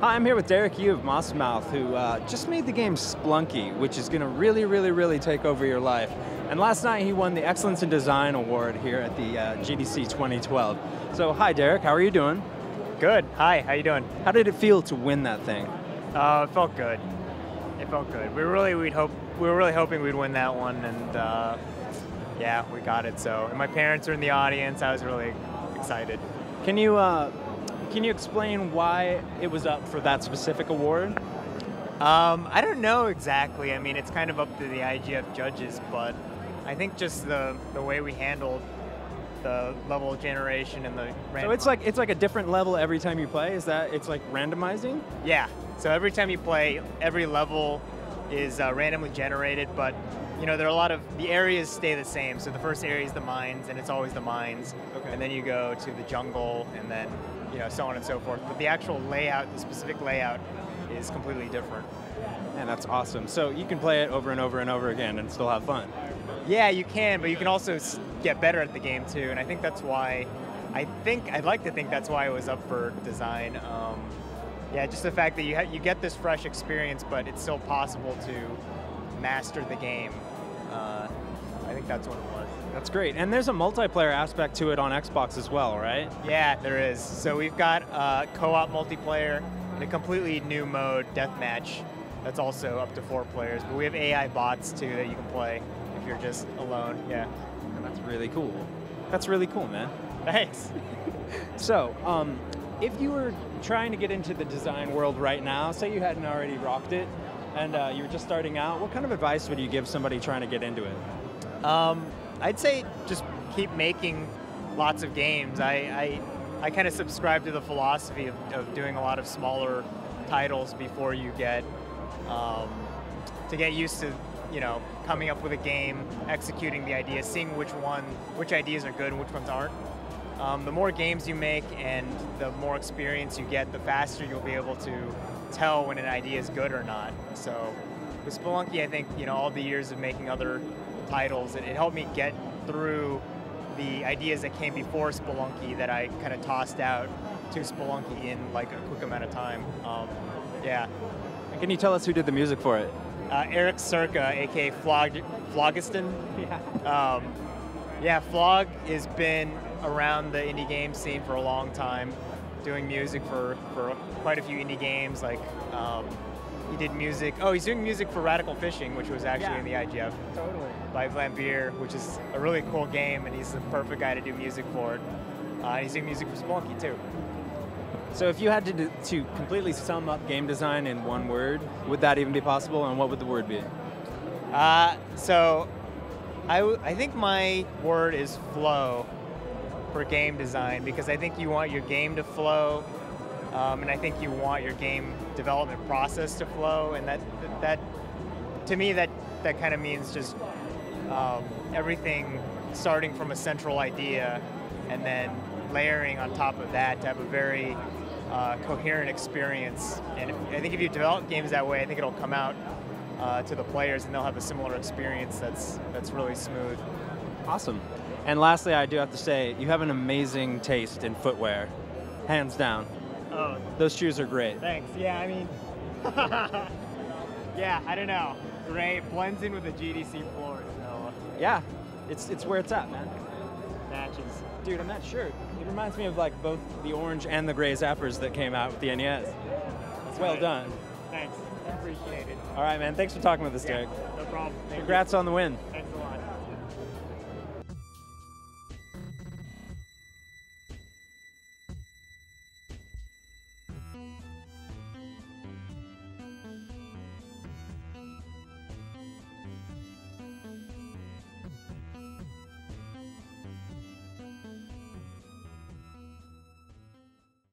Hi, I'm here with Derek Yu of Mossmouth, who just made the game Spelunky, which is going to really take over your life. And last night he won the Excellence in Design Award here at the GDC 2012. So hi Derek, how are you doing? Good. Hi, how you doing? How did it feel to win that thing? It felt good. It felt good. We were really hoping we'd win that one, and yeah, we got it. So, and my parents were in the audience. I was really excited. Can you explain why it was up for that specific award? I don't know exactly. I mean, it's kind of up to the IGF judges, but I think just the way we handled the level generation and the So it's like a different level every time you play? Is that, it's like randomizing? Yeah. So every time you play, every level is randomly generated, but you know, there are a lot of, the areas stay the same. So the first area is the mines, and it's always the mines. Okay. And then you go to the jungle, and then, you know, so on and so forth. But the actual layout, the specific layout, is completely different. Man, that's awesome. So you can play it over and over and over again and still have fun? Yeah, you can, but you can also get better at the game too. And I think that's why, I'd like to think that's why it was up for design. Yeah, just the fact that you get this fresh experience, but it's still possible to master the game. I think that's what it was. That's great. And there's a multiplayer aspect to it on Xbox as well, right? Yeah, there is. So we've got co-op multiplayer and a completely new mode, deathmatch, that's also up to 4 players. But we have AI bots too that you can play if you're just alone. Yeah. That's really cool. That's really cool, man. Thanks. So, if you were trying to get into the design world right now, say you hadn't already rocked it, and you were just starting out, what kind of advice would you give somebody trying to get into it? I'd say just keep making lots of games. I kind of subscribe to the philosophy of doing a lot of smaller titles before you get to get used to, you know, coming up with a game, executing the idea, seeing which ideas are good and which ones aren't. The more games you make and the more experience you get, the faster you'll be able to tell when an idea is good or not. So with Spelunky, I think, you know, all the years of making other titles, it helped me get through the ideas that came before Spelunky that I kind of tossed out to Spelunky in like a quick amount of time. Yeah. Can you tell us who did the music for it? Eric Circa, aka Phlogiston. Yeah. Yeah, Flog has been around the indie game scene for a long time, doing music for quite a few indie games. Like he did music. Oh, he's doing music for Radical Fishing, which was actually in the IGF. Totally. By Vlambeer, which is a really cool game, and he's the perfect guy to do music for it. And he's doing music for Spelunky too. So if you had to completely sum up game design in one word, would that even be possible, and what would the word be? So I think my word is flow for game design, because I think you want your game to flow, and I think you want your game development process to flow, and that to me that kind of means just everything starting from a central idea and then layering on top of that to have a very coherent experience. And I think if you develop games that way, I think it'll come out to the players and they'll have a similar experience that's really smooth. Awesome. And lastly, I do have to say, you have an amazing taste in footwear, hands down. Oh, those shoes are great. Thanks. Yeah, I mean, yeah, I don't know. Gray, it blends in with the GDC floor, so. Yeah, it's where it's at, man. Matches. Dude, on that shirt, it reminds me of like both the orange and the gray zappers that came out with the NES. That's well done. Thanks. I appreciate it. All right, man. Thanks for talking with us, Derek. No problem. Congrats on the win. Thanks a lot.